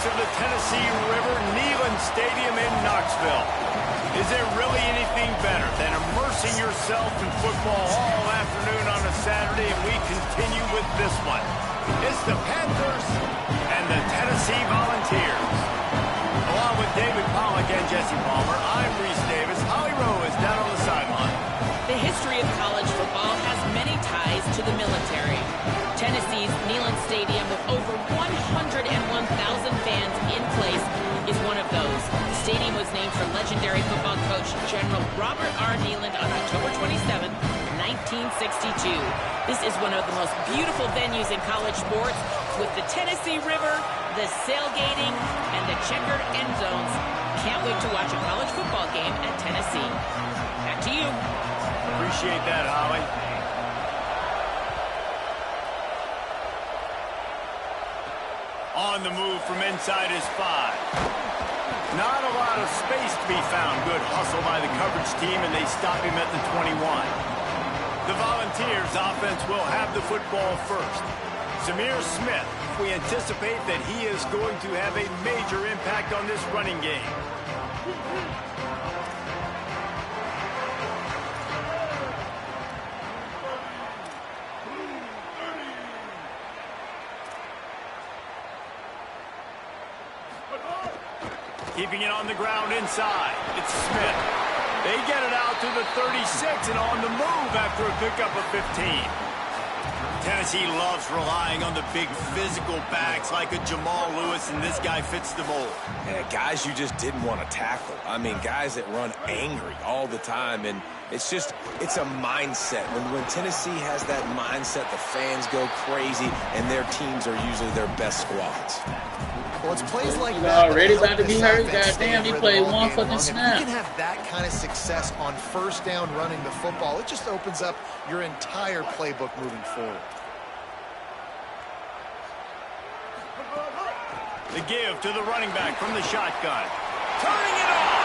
banks of the Tennessee River, Neyland Stadium in Knoxville. Is there really anything better than immersing yourself in football all afternoon on a Saturday? And we continue with this one. It's the Panthers and the Tennessee Volunteers. Along with David Pollack and Jesse Palmer, I'm Reese Davis. Holly Rowe is down on the sideline. The history of college football has many ties to the military. Tennessee's Neyland Stadium, with over 101,000 fans in place, is one of those. The stadium was named for legendary football coach General Robert R. Neyland on October 27, 1962. This is one of the most beautiful venues in college sports, with the Tennessee River, the sailgating, and the checkered end zones. Can't wait to watch a college football game at Tennessee. Back to you. Appreciate that, Holly. On the move from inside his 5. Not a lot of space to be found. Good hustle by the coverage team, and they stop him at the 21. The Volunteers offense will have the football first. Zamir Smith, we anticipate that he is going to have a major impact on this running game. Keeping it on the ground inside. It's Smith. They get it out to the 36 and on the move after a pickup of 15. Tennessee loves relying on the big physical backs like a Jamal Lewis, and this guy fits the mold. Yeah, guys you just didn't want to tackle. I mean, guys that run angry all the time, and it's a mindset. When Tennessee has that mindset, the fans go crazy, and their teams are usually their best squads. Well, it's plays like that. Already about to be hurt. Goddamn, he played one fucking snap. You can have that kind of success on first down running the football. It just opens up your entire playbook moving forward. The give to the running back from the shotgun. Turning it on.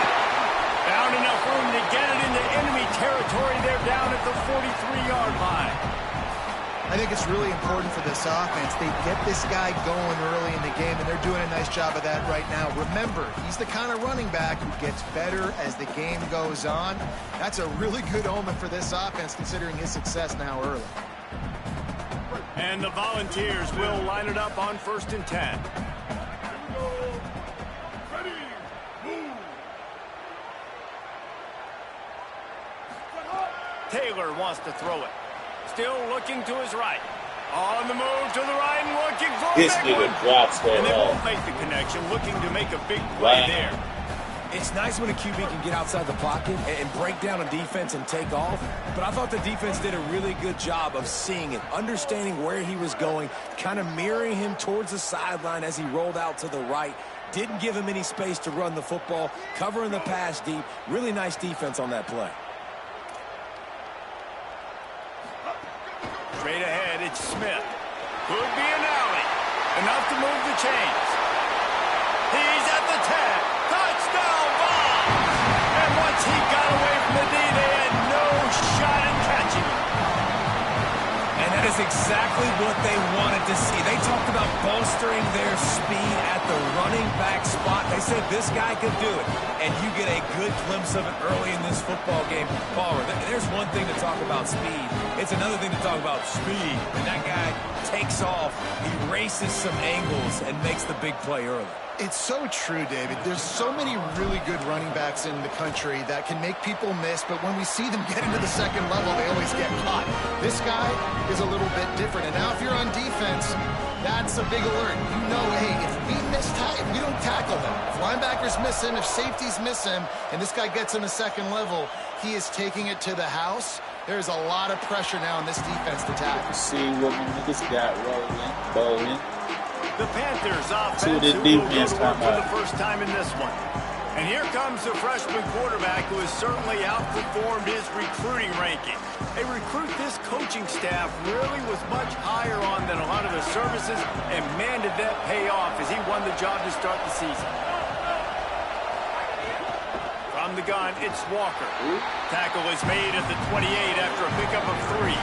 Found enough room to get it into enemy territory. They're down at the 43-yard line. I think it's really important for this offense. They get this guy going early in the game, and they're doing a nice job of that right now. Remember, he's the kind of running back who gets better as the game goes on. That's a really good omen for this offense, considering his success now early. And the Volunteers will line it up on 1st and 10. Taylor wants to throw it. Still looking to his right. On the move to the right and looking for a big one. And they won't make the connection, looking to make a big play there. It's nice when a QB can get outside the pocket and break down a defense and take off. But I thought the defense did a really good job of seeing it, understanding where he was going, kind of mirroring him towards the sideline as he rolled out to the right. Didn't give him any space to run the football, covering the pass deep. Really nice defense on that play. Straight ahead, it's Smith. Could be an alley. Enough to move the chains. He's at the 10. Touchdown, Vols! And once he got away from the D, they had no shot at catching him. And that is exactly what they wanted to see. They talked about bolstering their speed at the running back spot. They said this guy could do it. And you get a good glimpse of it early in this football game. Palmer, there's one thing to talk about speed. It's another thing to talk about speed. And that guy takes off, he races some angles, and makes the big play early. It's so true, David. There's so many really good running backs in the country that can make people miss, but when we see them get into the second level, they always get caught. This guy is a little bit different, and now if you're on defense, that's a big alert. You know, hey, if we don't tackle him, if linebackers miss him, if safeties miss him, and this guy gets in the second level, he is taking it to the house. There's a lot of pressure now on this defense to tackle. See what niggas got rolling, bowling. The Panthers offense who will go to work for the first time in this one. And here comes the freshman quarterback who has certainly outperformed his recruiting ranking. A recruit this coaching staff really was much higher on than a lot of the services, and man, did that pay off as he won the job to start the season. From the gun, it's Walker. Tackle is made at the 28 after a pickup of 3.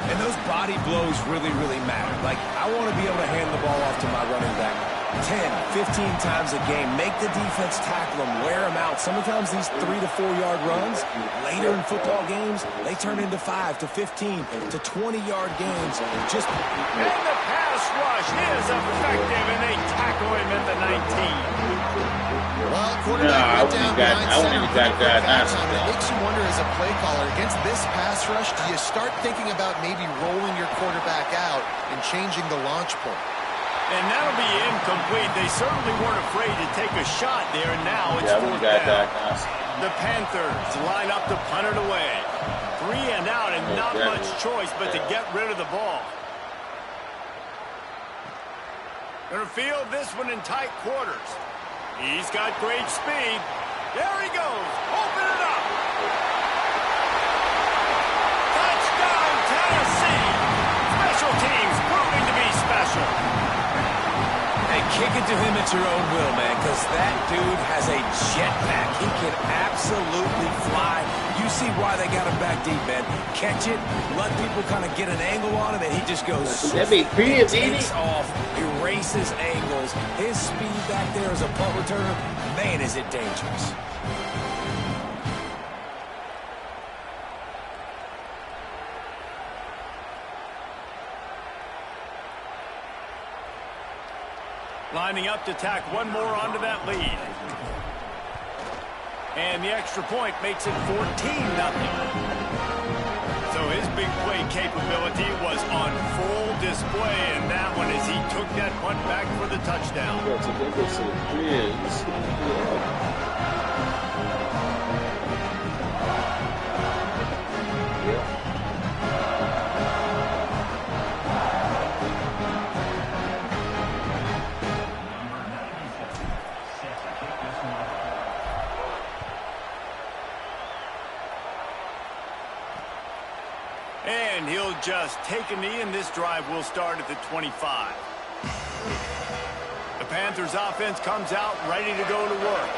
And those body blows really, really matter. Like, I want to be able to hand the ball off to my running back 10, 15 times a game. Make the defense tackle them, wear them out. Sometimes these 3 to 4 yard runs, later in football games, they turn into 5 to 15 to 20-yard games. And the pass rush is effective, and they tackle him at the 19. Well, quarterback went down behind center. It makes you wonder as a play caller, against this pass rush, do you start thinking about maybe rolling your quarterback out and changing the launch point? And that'll be incomplete. They certainly weren't afraid to take a shot there, and now it's fourth down. The Panthers line up to punt it away. 3 and out, and not much choice but to get rid of the ball. Gonna field this one in tight quarters. He's got great speed. There he goes. Open it up. Touchdown, Tennessee. Special teams proving to be special. Hey, kick it to him at your own will, man, because that dude has a jetpack. He can absolutely fly. You see why they got him back deep, man. Catch it, let people kind of get an angle on him, and he just goes takes off, erases angles. His speed back there as a punt returner, man, is it dangerous. Lining up to tack one more onto that lead. And the extra point makes it 14-0. So his big play capability was on full display in that one as he took that punt back for the touchdown. And he'll just take a knee, and this drive will start at the 25. The Panthers offense comes out ready to go to work.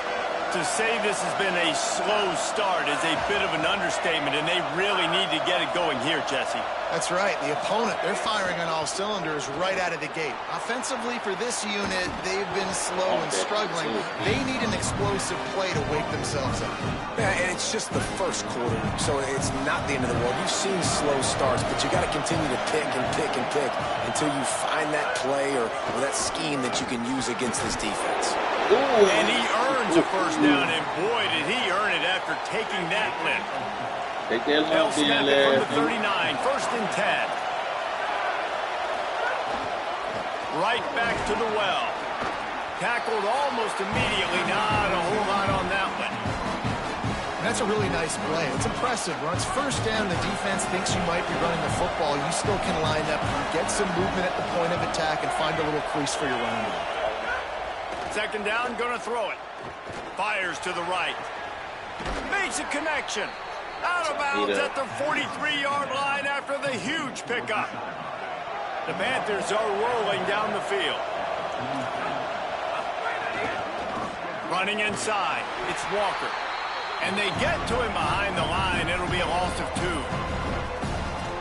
To say this has been a slow start is a bit of an understatement, and they really need to get it going here, Jesse. That's right. The opponent, they're firing on all cylinders right out of the gate. Offensively for this unit, they've been slow and struggling. They need an explosive play to wake themselves up. Yeah, and it's just the first quarter, so it's not the end of the world. You've seen slow starts, but you got to continue to pick and pick and pick until you find that play or that scheme that you can use against this defense. And he earns a first down, and boy, did he earn it after taking that lift. They'll snap it from the 39, 1st and 10. Right back to the well. Tackled almost immediately, not a whole lot on that one. That's a really nice play. It's impressive. Once first down, the defense thinks you might be running the football. You still can line up, get some movement at the point of attack, and find a little crease for your running back. 2nd down, gonna throw it. Fires to the right. Makes a connection. Out of bounds at the 43-yard line after the huge pickup. The Panthers are rolling down the field. Running inside. It's Walker. And they get to him behind the line. It'll be a loss of 2.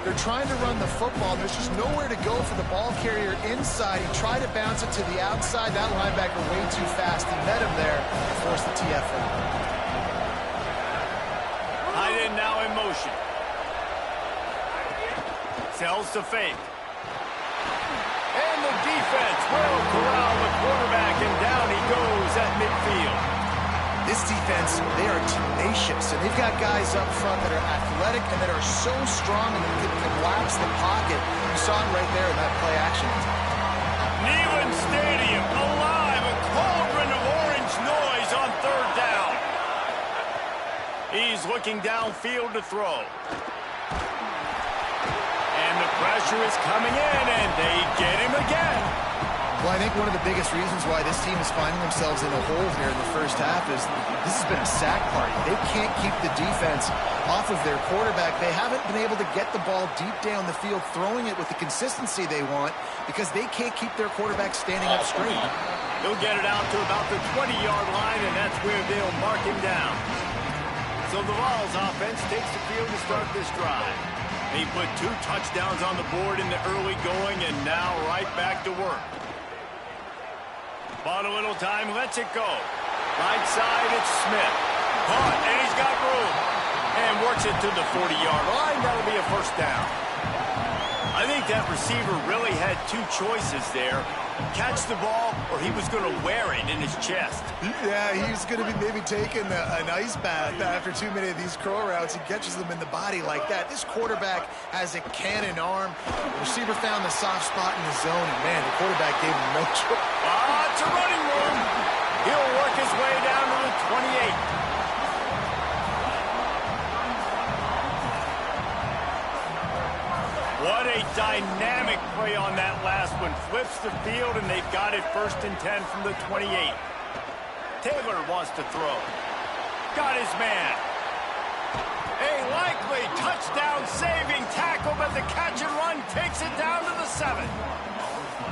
They're trying to run the football. There's just nowhere to go for the ball carrier inside. He tried to bounce it to the outside. That linebacker way too fast. He met him there and forced the TFL. Tight end now in motion. Sells to fake. And the defense will corral the quarterback, and down he goes at midfield. This defense, they are tenacious, and they've got guys up front that are athletic and that are so strong and that can collapse the pocket. You saw it right there in that play action. Neyland Stadium alive, a cauldron of orange noise on 3rd down. He's looking downfield to throw. And the pressure is coming in, and they get him again. Well, I think one of the biggest reasons why this team is finding themselves in a hole here in the first half is this has been a sack party. They can't keep the defense off of their quarterback. They haven't been able to get the ball deep down the field, throwing it with the consistency they want because they can't keep their quarterback standing up straight. He'll get it out to about the 20-yard line, and that's where they'll mark him down. So the Vols offense takes the field to start this drive. They put 2 touchdowns on the board in the early going, and now right back to work. Bought a little time, lets it go. Right side, it's Smith. Caught, and he's got room. And works it to the 40-yard line. That'll be a first down. I think that receiver really had two choices there. Catch the ball, or he was going to wear it in his chest. Yeah, he's going to be maybe taking an ice bath after too many of these curl routes. He catches them in the body like that. This quarterback has a cannon arm. The receiver found the soft spot in the zone, and man, the quarterback gave him no choice. It's a running room. He'll work his way down to the 28. What a dynamic play on that last one. Flips the field, and they've got it 1st and 10 from the 28. Taylor wants to throw. Got his man. A likely touchdown-saving tackle, but the catch and run takes it down to the 7.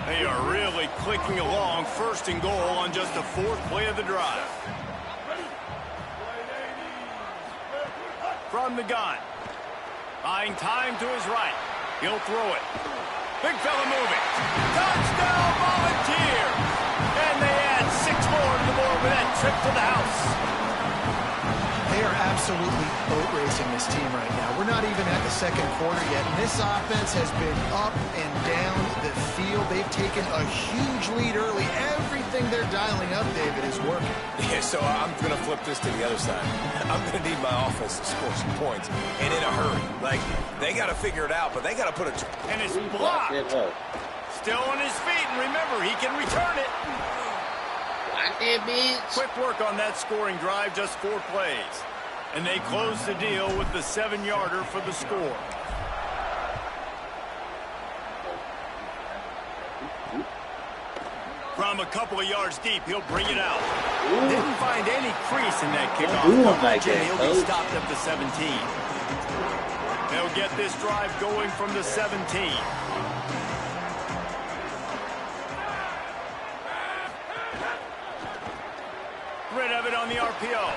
They are really clicking along, 1st and goal on just the 4th play of the drive. From the gun. Buying time to his right. He'll throw it. Big fella moving. Touchdown, Volunteers! And they add 6 more to the board with that trip to the house. They are absolutely boat racing this team right now. We're not even at the 2nd quarter yet, and this offense has been up and down the field. They've taken a huge lead early. Everything they're dialing up, David, is working. Yeah, so I'm going to flip this to the other side. I'm going to need my offense to score some points, and in a hurry. Like, they got to figure it out, but they got to put a... And it's blocked. Still on his feet, and remember, he can return it. Quick work on that scoring drive, just 4 plays. And they close the deal with the 7-yarder for the score. From a couple of yards deep, he'll bring it out. Didn't find any crease in that kickoff. He'll be stopped at the 17. They'll get this drive going from the 17. Rid of it on the RPO.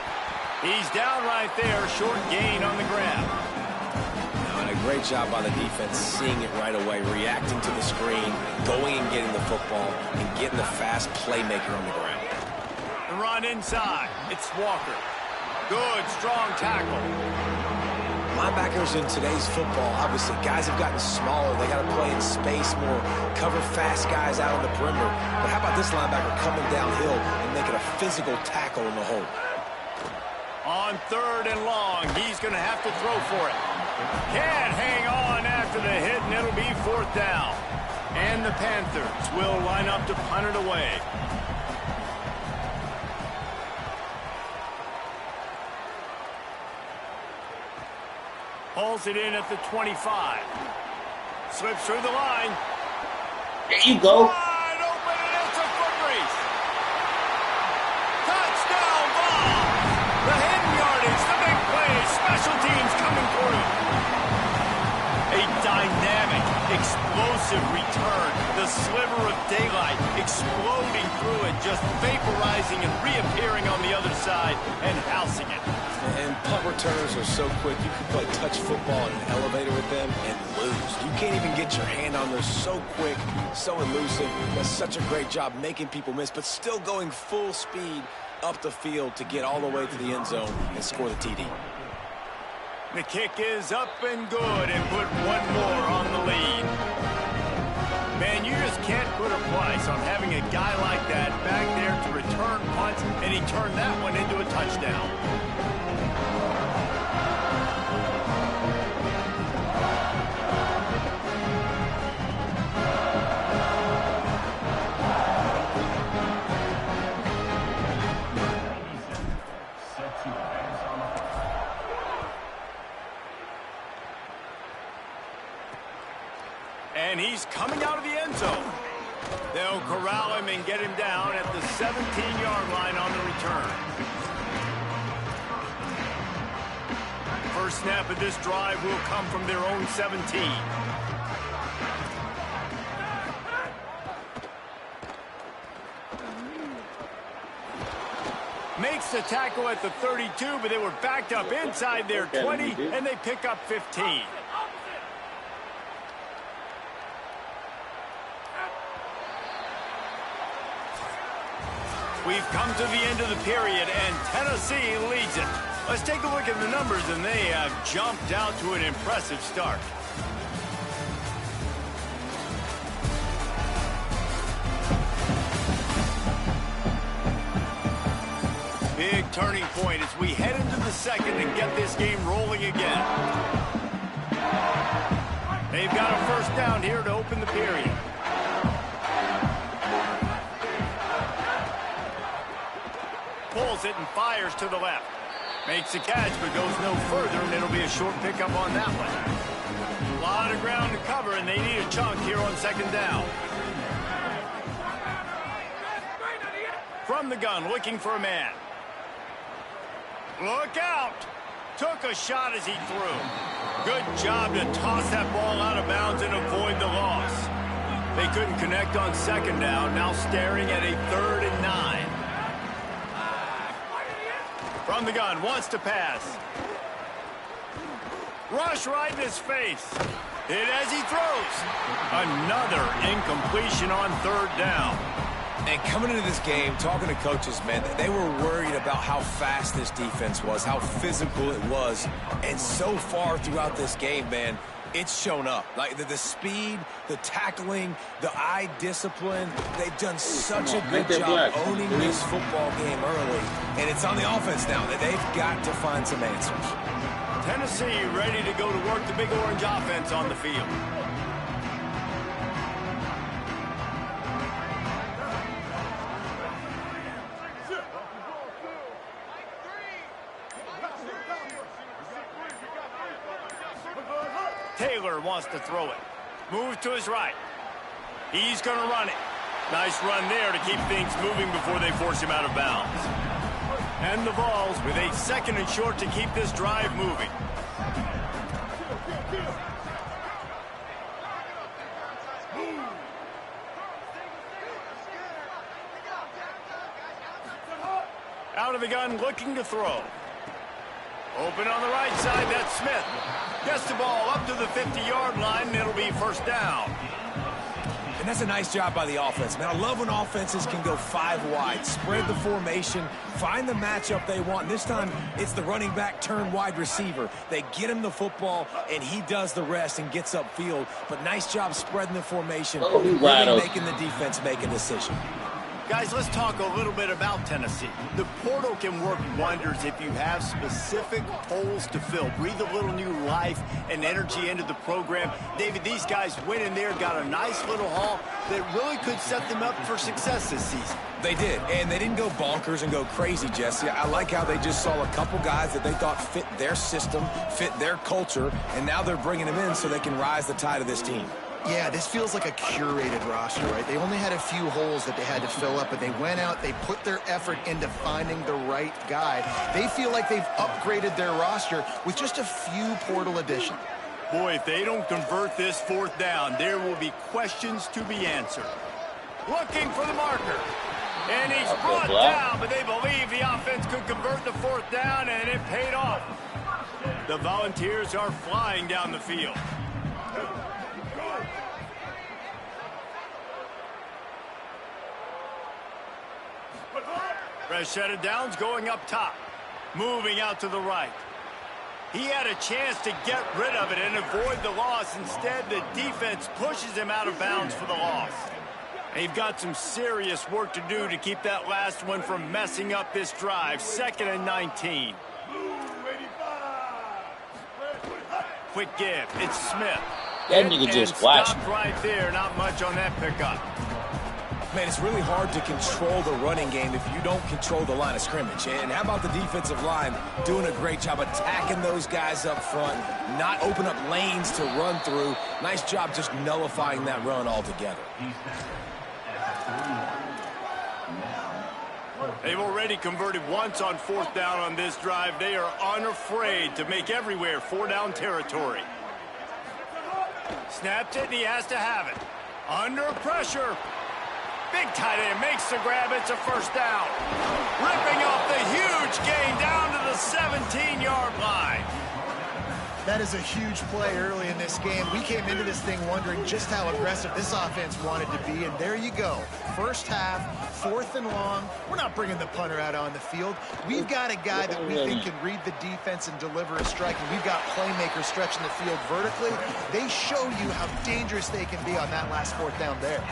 He's down right there, short gain on the grab. And a great job by the defense, seeing it right away, reacting to the screen, going and getting the football, and getting the fast playmaker on the ground. The run inside. It's Walker. Good, strong tackle. Linebackers in today's football, obviously, guys have gotten smaller. They got to play in space more, cover fast guys out on the perimeter. But how about this linebacker coming downhill and making a physical tackle in the hole? On 3rd and long, he's going to have to throw for it. Can't hang on after the hit, and it'll be 4th down. And the Panthers will line up to punt it away. Pulls it in at the 25. Slips through the line. There you go. Wide open, and it's a foot race. Touchdown ball. The hidden yardage, the big play. Special teams coming through. A dynamic, explosive return. The sliver of daylight exploding through it, just vaporizing and reappearing on the other side and housing it. And punt returners are so quick, you can play touch football in an elevator with them and lose. You can't even get your hand on those. So quick, so elusive. Does such a great job making people miss, but still going full speed up the field to get all the way to the end zone and score the TD. The kick is up and good, and put 1 more on the lead. Man, you just can't put a price on having a guy like that back there to return punts, and he turned that one into a touchdown. And he's coming out of the end zone. They'll corral him and get him down at the 17-yard line on the return. First snap of this drive will come from their own 17. Makes the tackle at the 32, but they were backed up inside their 20, and they pick up 15. We've come to the end of the period, and Tennessee leads it. Let's take a look at the numbers, and they have jumped out to an impressive start. Big turning point as we head into the second and get this game rolling again. They've got a first down here to open the period. Pulls it and fires to the left. Makes the catch, but goes no further, and it'll be a short pickup on that one. A lot of ground to cover, and they need a chunk here on second down. From the gun, looking for a man. Look out! Took a shot as he threw. Good job to toss that ball out of bounds and avoid the loss. They couldn't connect on second down, now staring at a 3rd and 9. From the gun, wants to pass. Rush right in his face. Hit as he throws. Another incompletion on 3rd down. And coming into this game, talking to coaches, man, they were worried about how fast this defense was, how physical it was. And so far throughout this game, man, it's shown up. Like the speed, the tackling, the eye discipline. They've done such a good job owning this football game early. And it's on the offense now that they've got to find some answers. Tennessee ready to go to work the big orange offense on the field. Taylor wants to throw it. Moves to his right. He's going to run it. Nice run there to keep things moving before they force him out of bounds. And the Vols with a 2nd and short to keep this drive moving. Out of the gun, looking to throw. Open on the right side, that's Smith. Gets the ball up to the 50-yard line, and it'll be first down. And that's a nice job by the offense, man. I love when offenses can go 5 wide, spread the formation, find the matchup they want. And this time, it's the running back turned wide receiver. They get him the football, and he does the rest and gets upfield. But nice job spreading the formation, really making the defense make a decision. Guys, let's talk a little bit about Tennessee. The portal can work wonders if you have specific holes to fill. Breathe a little new life and energy into the program. David, these guys went in there, got a nice little haul that really could set them up for success this season. They did, and they didn't go bonkers and go crazy, Jesse. I like how they just saw a couple guys that they thought fit their system, fit their culture, and now they're bringing them in so they can rise the tide of this team. Yeah, this feels like a curated roster, right? They only had a few holes that they had to fill up, but they went out, they put their effort into finding the right guy. They feel like they've upgraded their roster with just a few portal additions. Boy, if they don't convert this 4th down, there will be questions to be answered. Looking for the marker. And he's brought down, but they believe the offense could convert the 4th down, and it paid off. The Volunteers are flying down the field. Fresh set of downs going up top. Moving out to the right. He had a chance to get rid of it and avoid the loss. Instead, the defense pushes him out of bounds for the loss. They've got some serious work to do to keep that last one from messing up this drive. 2nd and 19. Quick give. It's Smith. That nigga just flashed. Right there. Not much on that pickup. Man, it's really hard to control the running game if you don't control the line of scrimmage. And how about the defensive line doing a great job attacking those guys up front, not open up lanes to run through. Nice job just nullifying that run altogether. They've already converted once on 4th down on this drive. They are unafraid to make everywhere 4-down territory. Snapped it, and he has to have it. Under pressure. Big tight end makes the grab. It's a first down. Ripping off the huge gain down to the 17-yard line. That is a huge play early in this game. We came into this thing wondering just how aggressive this offense wanted to be, and there you go. First half, 4th and long. We're not bringing the punter out on the field. We've got a guy that we think can read the defense and deliver a strike, and we've got playmakers stretching the field vertically. They show you how dangerous they can be on that last 4th down there.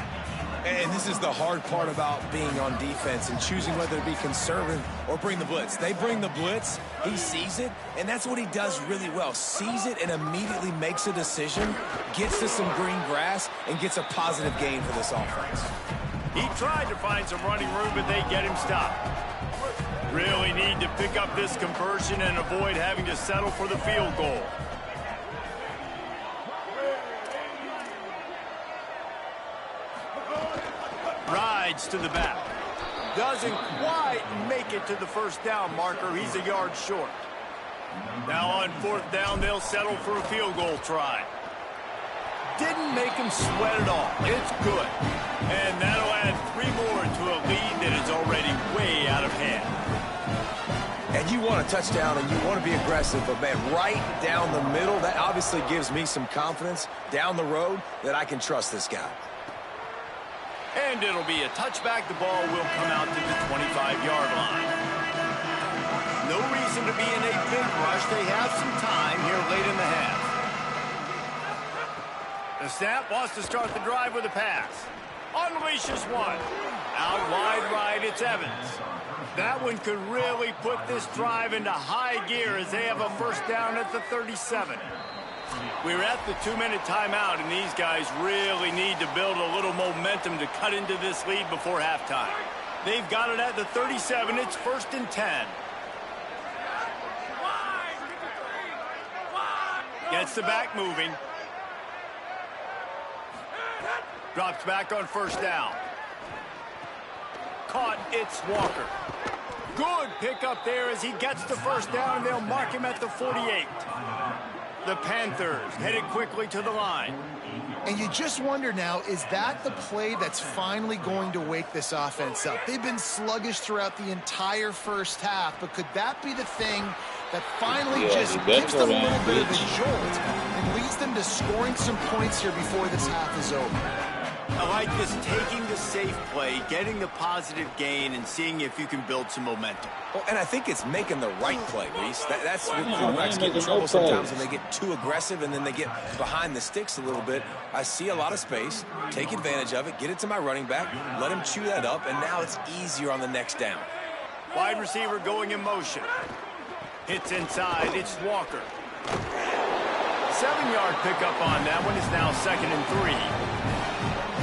And this is the hard part about being on defense and choosing whether to be conservative or bring the blitz. They bring the blitz, he sees it, and that's what he does really well. Sees it and immediately makes a decision, gets to some green grass, and gets a positive gain for this offense. He tried to find some running room, but they get him stopped. Really need to pick up this conversion and avoid having to settle for the field goal. Rides to the back. Doesn't quite make it to the first down marker. He's a yard short. Now on 4th down, they'll settle for a field goal try. Didn't make him sweat at all. It's good. And that'll add 3 more to a lead that is already way out of hand. And you want a touchdown and you want to be aggressive, but man, right down the middle, that obviously gives me some confidence down the road that I can trust this guy. And it'll be a touchback. The ball will come out to the 25-yard line. No reason to be in a big rush. They have some time here late in the half. The snap wants to start the drive with a pass. Unleashes one. Out wide right, it's Evans. That one could really put this drive into high gear as they have a first down at the 37. We're at the 2-minute timeout, and these guys really need to build a little momentum to cut into this lead before halftime. They've got it at the 37. It's 1st and 10. Gets the back moving. Drops back on 1st down. Caught, it's Walker. Good pickup there as he gets the 1st down, and they'll mark him at the 48. The Panthers headed quickly to the line. And you just wonder now, is that the play that's finally going to wake this offense up? They've been sluggish throughout the entire first half, but could that be the thing that finally just gives them a little bit of a jolt and leads them to scoring some points here before this half is over? I like this, taking the safe play, getting the positive gain, and seeing if you can build some momentum. Well, and I think it's making the right play, Reese. That's what quarterbacks get in trouble sometimes when they get too aggressive and then they get behind the sticks a little bit. I see a lot of space, take advantage of it, get it to my running back, let him chew that up, and now it's easier on the next down. Wide receiver going in motion. Hits inside, it's Walker. 7-yard pickup on that one. Is now 2nd and 3.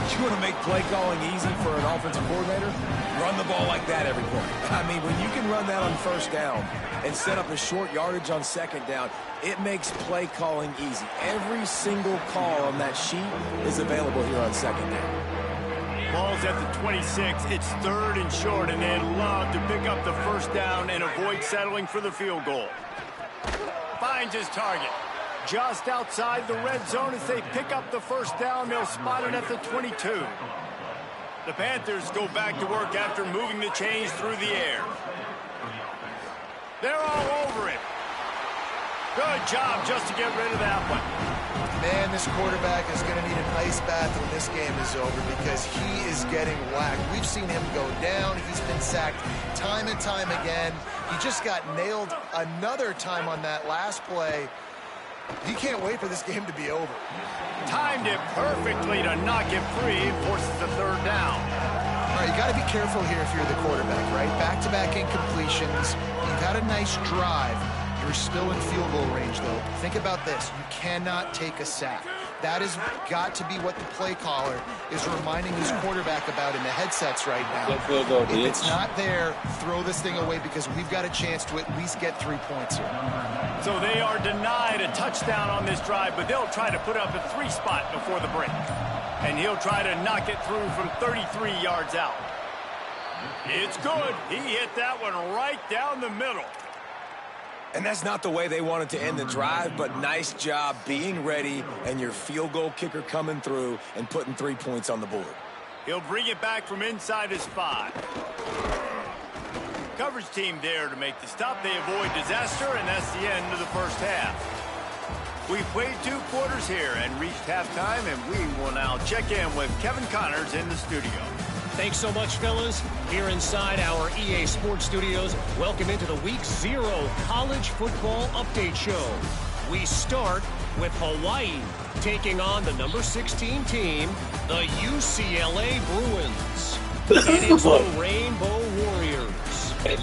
You want to make play calling easy for an offensive coordinator? Run the ball like that every play. I mean, when you can run that on 1st down and set up a short yardage on 2nd down, it makes play calling easy. Every single call on that sheet is available here on 2nd down. Ball's at the 26. It's 3rd and short, and they'd love to pick up the 1st down and avoid settling for the field goal. Finds his target. Just outside the red zone as they pick up the 1st down. They'll spot it at the 22. The Panthers go back to work after moving the chains through the air. They're all over it. Good job just to get rid of that one. Man, this quarterback is going to need an ice bath when this game is over because he is getting whacked. We've seen him go down. He's been sacked time and time again. He just got nailed another time on that last play. He can't wait for this game to be over. Timed it perfectly to knock it free. Forces the 3rd down. All right, you got to be careful here if you're the quarterback, right? Back-to-back incompletions. You got a nice drive. You're still in field goal range, though. Think about this. You cannot take a sack. That has got to be what the play caller is reminding his quarterback about in the headsets right now. If it's not there, throw this thing away because we've got a chance to at least get 3 points here. So they are denied a touchdown on this drive, but they'll try to put up a 3 spot before the break. And he'll try to knock it through from 33 yards out. It's good. He hit that one right down the middle. And that's not the way they wanted to end the drive, but nice job being ready and your field goal kicker coming through and putting 3 points on the board. He'll bring it back from inside his 5. Coverage team there to make the stop. They avoid disaster, and that's the end of the first half. We played 2 quarters here and reached halftime, and we will now check in with Kevin Connors in the studio. Thanks so much, fellas. Here inside our EA Sports Studios, welcome into the Week 0 College Football Update Show. We start with Hawaii taking on the number 16 team, the UCLA Bruins. And it's the Rainbow Warriors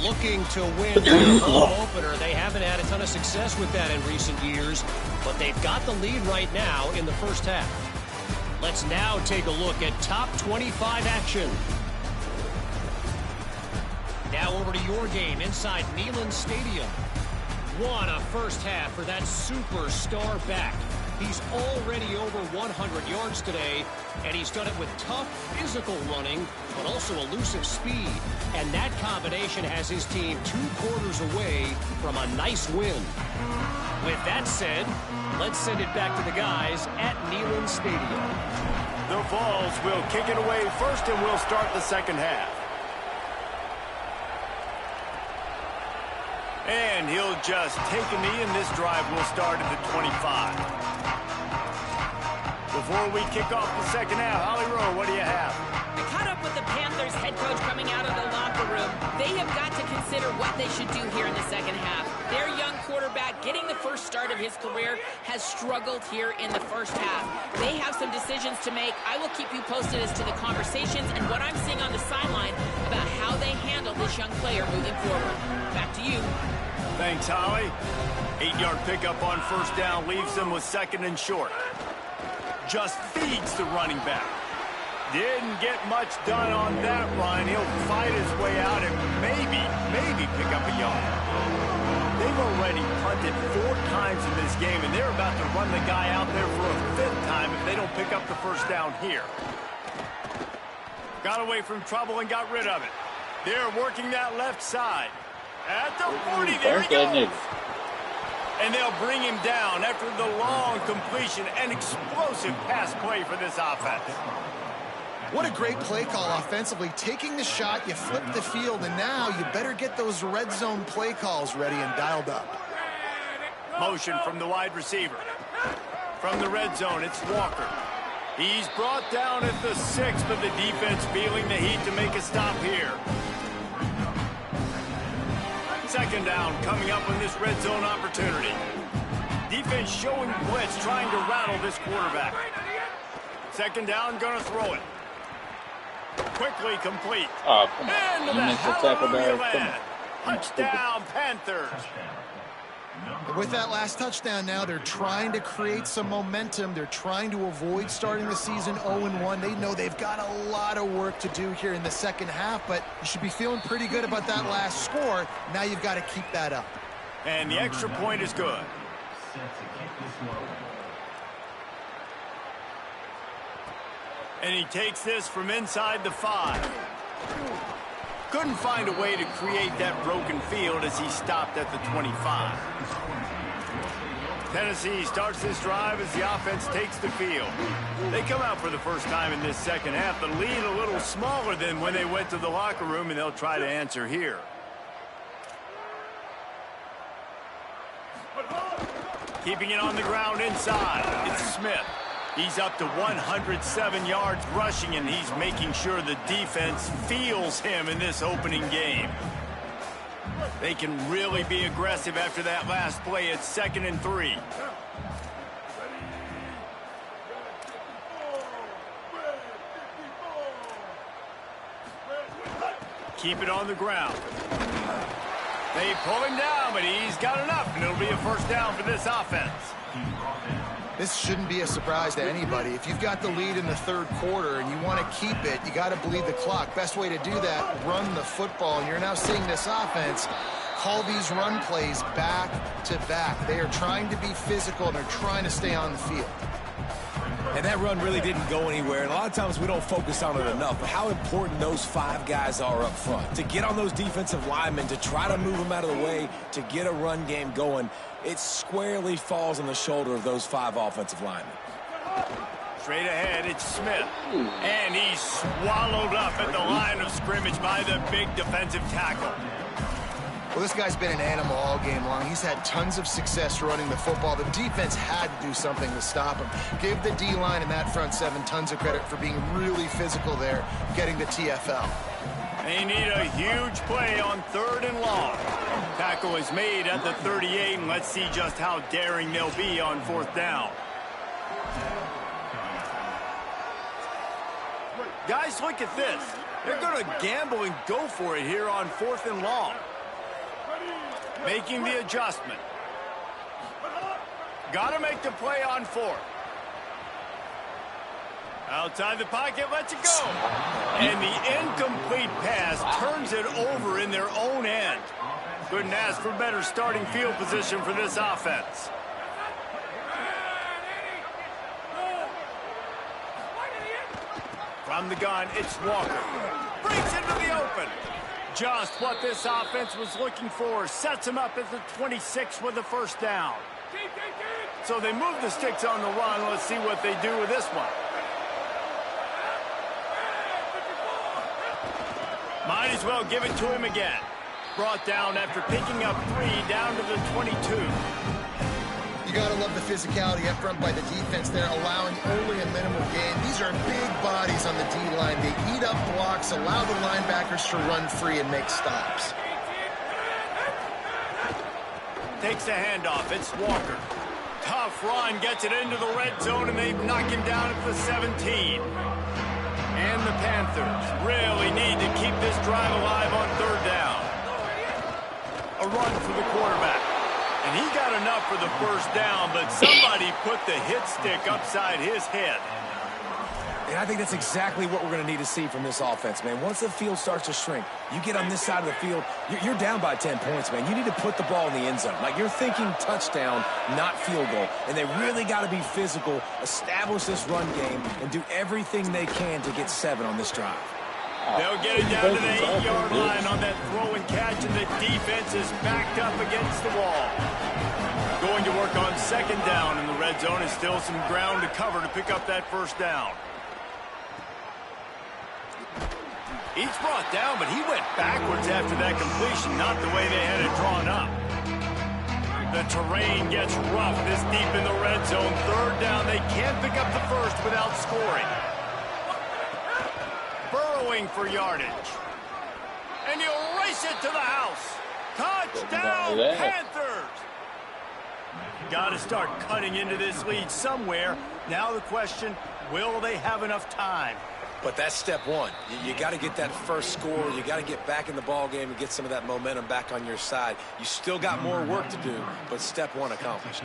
looking to win their home opener. They haven't had a ton of success with that in recent years, but they've got the lead right now in the first half. Let's now take a look at top 25 action. Now over to your game inside Neyland Stadium. What a first half for that superstar back. He's already over 100 yards today, and he's done it with tough physical running, but also elusive speed. And that combination has his team 2 quarters away from a nice win. With that said, let's send it back to the guys at Neyland Stadium. The Vols will kick it away first, and we'll start the second half. And he'll just take a knee, and this drive will start at the 25. Before we kick off the second half, Holly Rowe, what do you have? I caught up with the Panthers head coach coming out of the locker room. They have got to consider what they should do here in the second half. Their young quarterback, getting the first start of his career, has struggled here in the first half. They have some decisions to make. I will keep you posted as to the conversations and what I'm seeing on the sideline about how they handle this young player moving forward. Back to you. Thanks, Holly. 8-yard pickup on first down leaves them with second and short. Just feeds the running back. Didn't get much done on that run. He'll fight his way out and maybe pick up a yard. They've already punted 4 times in this game, and they're about to run the guy out there for a 5th time if they don't pick up the first down here. Got away from trouble and got rid of it. They're working that left side. At the 40, there he goes. And they'll bring him down after the long completion. An explosive pass play for this offense. What a great play call offensively. Taking the shot, you flip the field, and now you better get those red zone play calls ready and dialed up. Motion from the wide receiver. From the red zone, it's Walker. He's brought down at the 6, but the defense feeling the heat to make a stop here. Second down coming up on this red zone opportunity. Defense showing blitz, trying to rattle this quarterback. Second down, gonna throw it. Quickly complete. Oh, come on. Into the hallelujah land. Touchdown, Panthers. With that last touchdown now, they're trying to create some momentum. They're trying to avoid starting the season 0-1. They know they've got a lot of work to do here in the second half, but you should be feeling pretty good about that last score. Now you've got to keep that up. And the extra point is good. And he takes this from inside the 5. Couldn't find a way to create that broken field as he stopped at the 25. Tennessee starts this drive as the offense takes the field. They come out for the first time in this second half. The lead a little smaller than when they went to the locker room, and they'll try to answer here. Keeping it on the ground inside. It's Smith. He's up to 107 yards rushing, and he's making sure the defense feels him in this opening game. They can really be aggressive after that last play. It's 2nd and 3. Keep it on the ground. They pull him down, but he's got enough, and it'll be a first down for this offense. This shouldn't be a surprise to anybody. If you've got the lead in the third quarter and you want to keep it, you got to bleed the clock. Best way to do that, run the football. And you're now seeing this offense call these run plays back to back. They are trying to be physical, and they're trying to stay on the field. And that run really didn't go anywhere. And a lot of times we don't focus on it enough. But how important those 5 guys are up front. To get on those defensive linemen, to try to move them out of the way, to get a run game going, it squarely falls on the shoulder of those 5 offensive linemen. Straight ahead, it's Smith. And he's swallowed up at the line of scrimmage by the big defensive tackle. Well, this guy's been an animal all game long. He's had tons of success running the football. The defense had to do something to stop him. Give the D-line and that front seven tons of credit for being really physical there, getting the TFL. They need a huge play on 3rd and long. Tackle is made at the 38, and let's see just how daring they'll be on 4th down. Guys, look at this. They're going to gamble and go for it here on 4th and long. Making the adjustment. Got to make the play on 4th. Outside the pocket, lets it go. And the incomplete pass turns it over in their own end. Couldn't ask for better starting field position for this offense. From the gun, it's Walker. Breaks into the open. Just what this offense was looking for. Sets him up at the 26 with the 1st down. So they move the sticks on the run. Let's see what they do with this one. Might as well give it to him again. Brought down after picking up 3 down to the 22. You got to love the physicality up front by the defense there, allowing only a minimal gain. These are big bodies on the D-line. They eat up blocks, allow the linebackers to run free and make stops. Takes the handoff. It's Walker. Tough run, gets it into the red zone, and they knock him down at the 17. And the Panthers really need to keep this drive alive on 3rd down. A run for the quarterback. And he got enough for the 1st down, but somebody put the hit stick upside his head. And I think that's exactly what we're going to need to see from this offense, man. Once the field starts to shrink, you get on this side of the field, you're down by 10 points, man. You need to put the ball in the end zone. Like, you're thinking touchdown, not field goal. And they really got to be physical, establish this run game, and do everything they can to get 7 on this drive. They'll get it down to the 8-yard line on that throw and catch, and the defense is backed up against the wall. Going to work on 2nd down in the red zone, and still some ground to cover to pick up that 1st down. He's brought down, but he went backwards after that completion, not the way they had it drawn up. The terrain gets rough this deep in the red zone. 3rd down, they can't pick up the 1st without scoring. Burrowing for yardage. And he'll race it to the house. Touchdown, Panthers! Got to start cutting into this lead somewhere. Now the question, will they have enough time? But that's step 1. You got to get that 1st score. You got to get back in the ball game and get some of that momentum back on your side. You still got more work to do, but step 1 accomplished.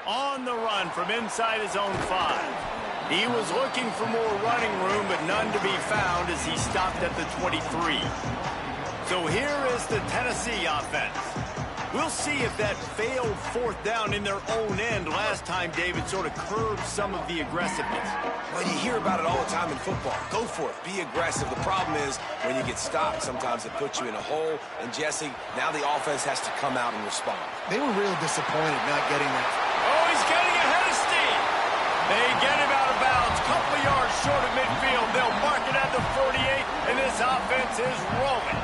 On the run from inside his own 5. He was looking for more running room, but none to be found as he stopped at the 23. So here is the Tennessee offense. We'll see if that failed 4th down in their own end last time, David, sort of curbed some of the aggressiveness. Well, you hear about it all the time in football. Go for it. Be aggressive. The problem is when you get stopped, sometimes it puts you in a hole. And, Jesse, now the offense has to come out and respond. They were real disappointed not getting that. Oh, he's getting ahead of steam. They get him out of bounds. Couple of yards short of midfield. They'll mark it at the 48, and this offense is rolling.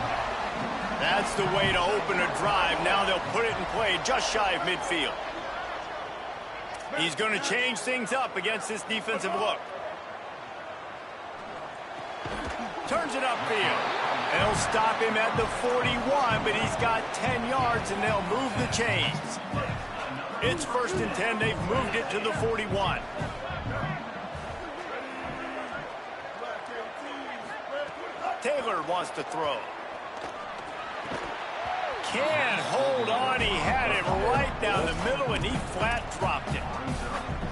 That's the way to open a drive. Now they'll put it in play just shy of midfield. He's going to change things up against this defensive look. Turns it upfield. They'll stop him at the 41, but he's got 10 yards, and they'll move the chains. It's 1st and 10. They've moved it to the 41. Taylor wants to throw. Can't hold on. He had it right down the middle, and he flat dropped it.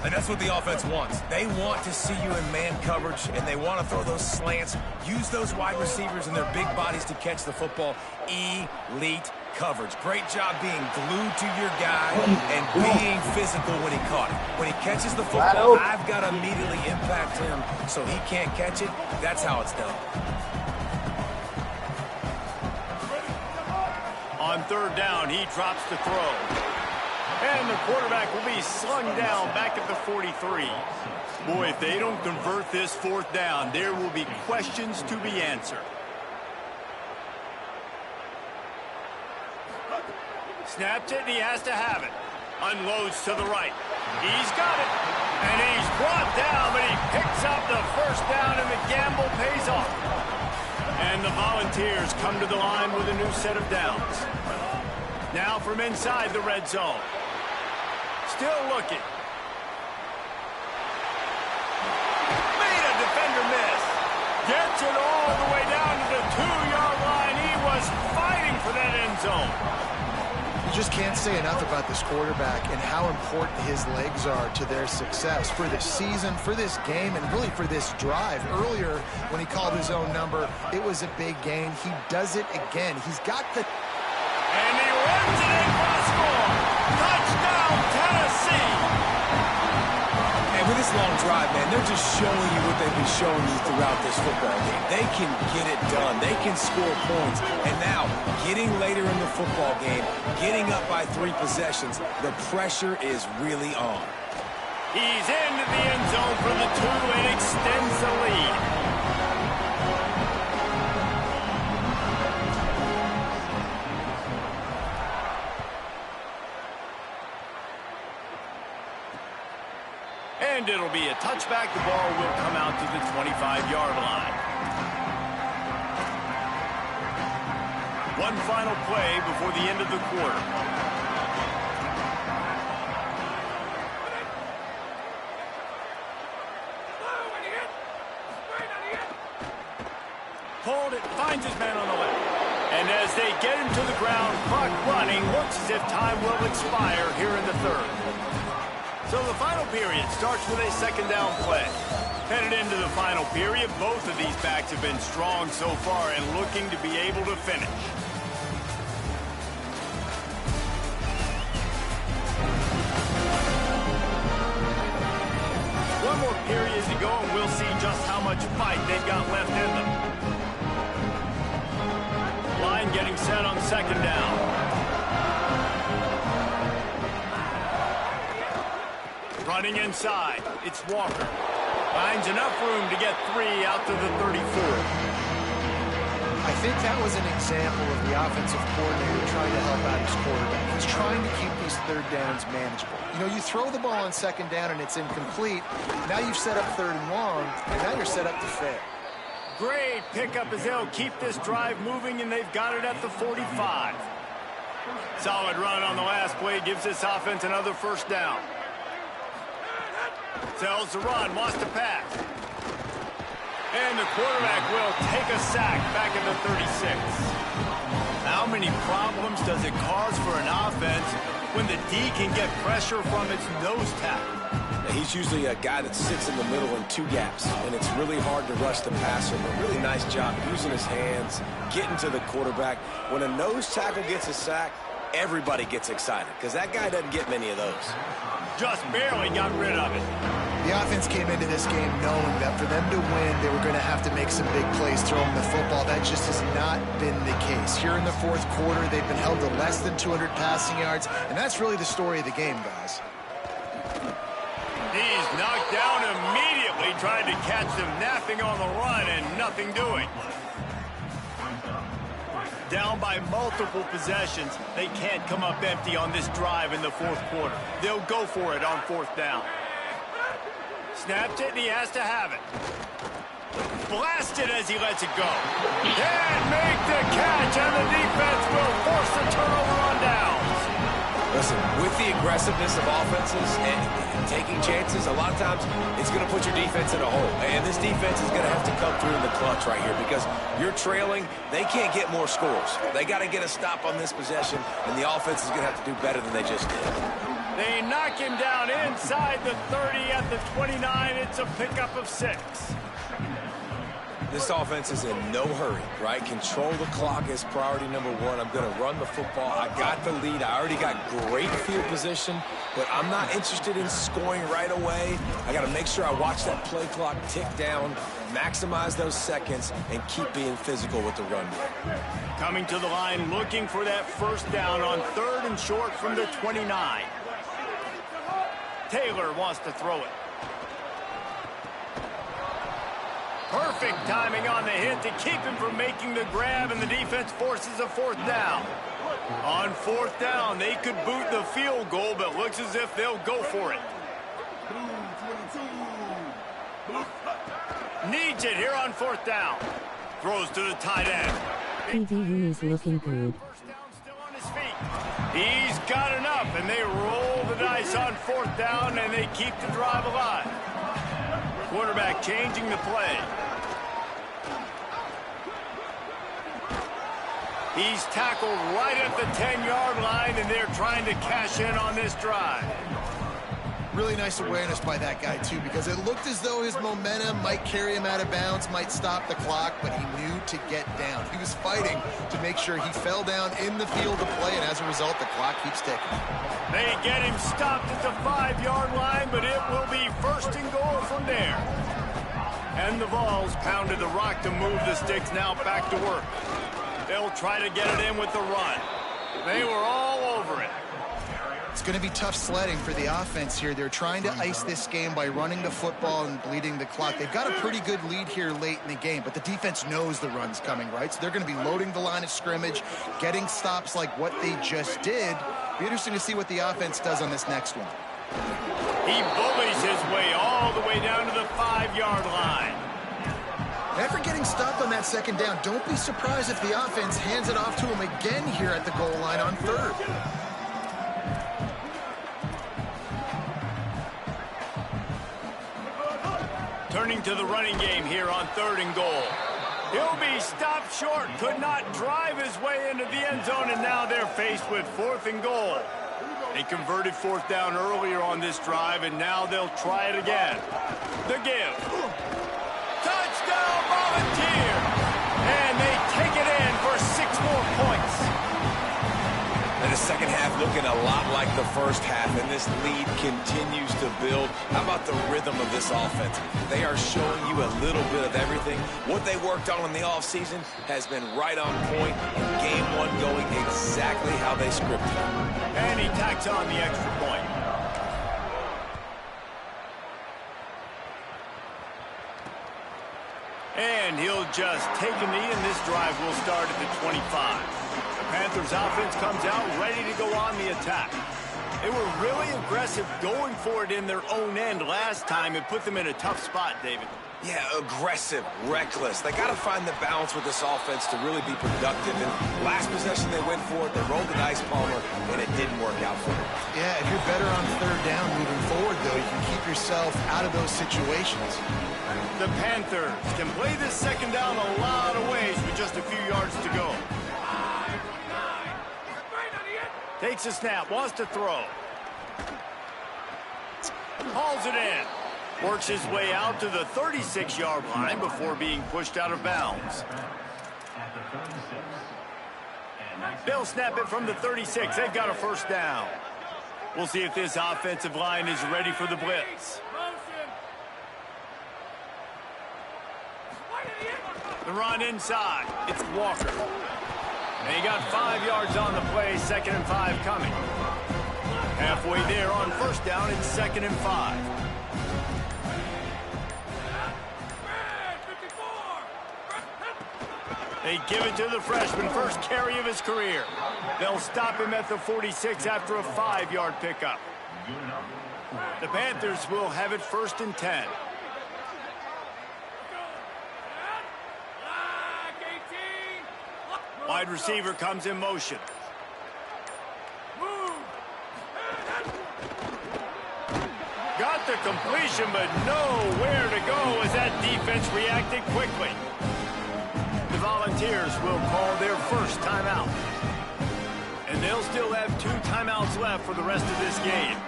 And that's what the offense wants. They want to see you in man coverage, and they want to throw those slants, use those wide receivers and their big bodies to catch the football. Elite coverage. Great job being glued to your guy and being physical when he caught it. When he catches the football, I've got to immediately impact him so he can't catch it. That's how it's done. On 3rd down, he drops the throw. And the quarterback will be slung down back at the 43. Boy, if they don't convert this 4th down, there will be questions to be answered. Snapped it, and he has to have it. Unloads to the right. He's got it. And he's brought down, but he picks up the first down, and the gamble pays off. And the Volunteers come to the line with a new set of downs. Now from inside the red zone. Still looking. Made a defender miss. Gets it all the way down to the 2-yard line. He was fighting for that end zone. You just can't say enough about this quarterback and how important his legs are to their success for this season, for this game, and really for this drive. Earlier, when he called his own number, it was a big gain. He does it again. He's got the... And he runs it in for the score. Touchdown, Tennessee. And with this long drive, man, they're just showing you what they've been showing you throughout this football game. They can get it done. They can score points. And now, getting later in the football game, getting up by 3 possessions, the pressure is really on. He's into the end zone for the 2 and extends the lead. And it'll be a touchback. The ball will come out to the 25-yard line. One final play before the end of the quarter. Hold it, finds his man on the left. And as they get him to the ground, clock running, looks as if time will expire here in the third. So the final period starts with a second down play. Headed into the final period, both of these backs have been strong so far and looking to be able to finish. One more period to go, and we'll see just how much fight they've got left in them. Line getting set on second down. Running inside, it's Walker. Finds enough room to get 3 out to the 34. I think that was an example of the offensive coordinator trying to help out his quarterback. He's trying to keep these third downs manageable. You know, you throw the ball on second down and it's incomplete. Now you've set up third and long, and now you're set up to fail. Great pickup as they'll keep this drive moving, and they've got it at the 45. Solid run on the last play gives this offense another first down. Tells the run, wants to pass. And the quarterback will take a sack back in the 36. How many problems does it cause for an offense when the D can get pressure from its nose tackle? He's usually a guy that sits in the middle in 2 gaps, and it's really hard to rush the passer, but really nice job using his hands, getting to the quarterback. When a nose tackle gets a sack, everybody gets excited because that guy doesn't get many of those. Just barely got rid of it. The offense came into this game knowing that for them to win, they were going to have to make some big plays throwing the football. That just has not been the case. Here in the fourth quarter, they've been held to less than 200 passing yards, and that's really the story of the game, guys. He's knocked down immediately, trying to catch them napping on the run and nothing doing. Down by multiple possessions, they can't come up empty on this drive in the fourth quarter. They'll go for it on fourth down. Snapped it, and he has to have it. Blasted as he lets it go. And make the catch, and the defense will force the turnover on downs. Listen, with the aggressiveness of offenses and taking chances, a lot of times it's going to put your defense in a hole. And this defense is going to have to come through in the clutch right here because you're trailing. They can't get more scores. They got to get a stop on this possession, and the offense is going to have to do better than they just did. They knock him down inside the 30 at the 29. It's a pickup of 6. This offense is in no hurry, right? Control the clock is priority number 1. I'm going to run the football. I got the lead. I already got great field position, but I'm not interested in scoring right away. I got to make sure I watch that play clock tick down, maximize those seconds, and keep being physical with the run game. Coming to the line, looking for that first down on 3rd and short from the 29. Taylor wants to throw it. Perfect timing on the hit to keep him from making the grab, and the defense forces a fourth down. On fourth down, they could boot the field goal, but looks as if they'll go for it. Needs it here on fourth down. Throws to the tight end. PVAMU is looking good. First down, still on his feet. He's got enough, and they roll the dice on fourth down, and they keep the drive alive. Quarterback changing the play. He's tackled right at the 10-yard line, and they're trying to cash in on this drive. Really nice awareness by that guy, too, because it looked as though his momentum might carry him out of bounds, might stop the clock, but he knew to get down. He was fighting to make sure he fell down in the field of play, and as a result, the clock keeps ticking. They get him stopped at the 5-yard line, but it will be first and goal from there. And the Vols pounded the rock to move the sticks, now back to work. They'll try to get it in with the run. They were all over it. It's going to be tough sledding for the offense here. They're trying to ice this game by running the football and bleeding the clock. They've got a pretty good lead here late in the game, but the defense knows the run's coming, right? So they're going to be loading the line of scrimmage, getting stops like what they just did. Be interesting to see what the offense does on this next one. He bullies his way all the way down to the 5-yard line. After getting stopped on that second down, don't be surprised if the offense hands it off to him again here at the goal line on third. Turning to the running game here on third and goal. He'll be stopped short, could not drive his way into the end zone, and now they're faced with fourth and goal. They converted fourth down earlier on this drive, and now they'll try it again. The give. Touchdown, Volunteer! And they take it in for 6 more points. And the second half looking a lot like the first half, and this lead continues to build. How about the rhythm of this offense? They are showing you a little bit of everything. What they worked on in the offseason has been right on point, and game one going exactly how they scripted it. And he tacks on the extra point. And he'll just take a knee, and this drive will start at the 25. The Panthers offense comes out ready to go on the attack. They were really aggressive going for it in their own end last time. It put them in a tough spot, David. Yeah, aggressive, reckless. They got to find the balance with this offense to really be productive. And last possession they went for it, they rolled the dice, Palmer, and it didn't work out for them. Yeah, if you're better on third down moving forward, though, you can keep yourself out of those situations. The Panthers can play this second down a lot of ways with just a few yards to go. Takes a snap, wants to throw. Hauls it in. Works his way out to the 36-yard line before being pushed out of bounds. They'll snap it from the 36. They've got a first down. We'll see if this offensive line is ready for the blitz. The run inside. It's Walker. And he got 5 yards on the play, 2nd and 5 coming. Halfway there on first down, it's 2nd and 5. They give it to the freshman, first carry of his career. They'll stop him at the 46 after a 5-yard pickup. The Panthers will have it 1st and 10. Wide receiver comes in motion. Got the completion, but nowhere to go as that defense reacted quickly. The Volunteers will call their first timeout. And they'll still have 2 timeouts left for the rest of this game.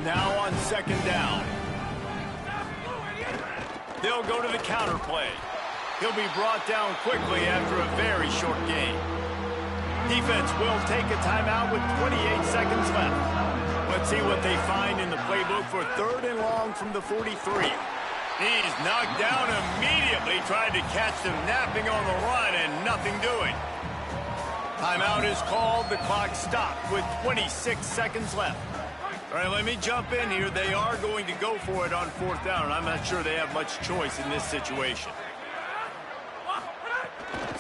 Now on 2nd down. They'll go to the counter play. He'll be brought down quickly after a very short game. Defense will take a timeout with 28 seconds left. Let's see what they find in the playbook for 3rd and long from the 43. He's knocked down immediately, trying to catch them napping on the run and nothing doing. Timeout is called. The clock stopped with 26 seconds left. All right, let me jump in here. They are going to go for it on 4th down, and I'm not sure they have much choice in this situation.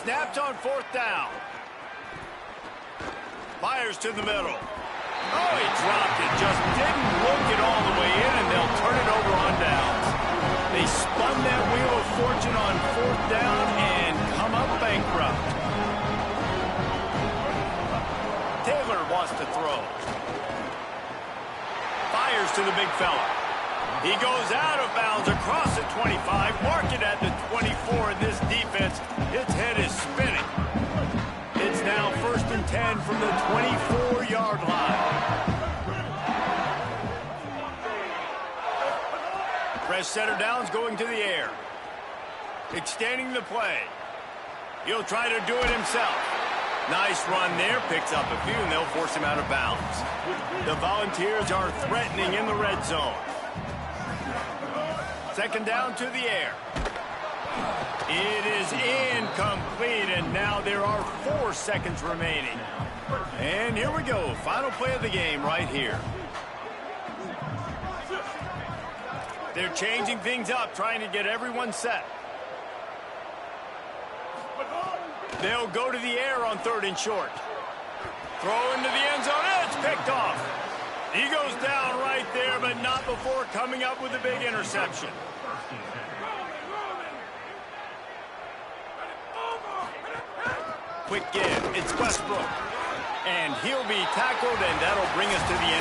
Snapped on 4th down. Fires to the middle. Oh, he dropped it. Just didn't look it all the way in, and they'll turn it over on downs. They spun that wheel of fortune on 4th down and come up bankrupt. Taylor wants to throw. Fires to the big fella. He goes out of bounds across the 25. Mark it at the 24. In this defense, its head is spinning. It's now 1st and 10 from the 24-yard line. Press center downs going to the air. Extending the play. He'll try to do it himself. Nice run there. Picks up a few, and they'll force him out of bounds. The Volunteers are threatening in the red zone. 2nd down to the air. It is incomplete, and now there are 4 seconds remaining. And here we go. Final play of the game right here. They're changing things up, trying to get everyone set. They'll go to the air on 3rd and short. Throw into the end zone. It's picked off. He goes down right there, but not before coming up with a big interception. Quick give. It's Westbrook. And he'll be tackled, and that'll bring us to the end.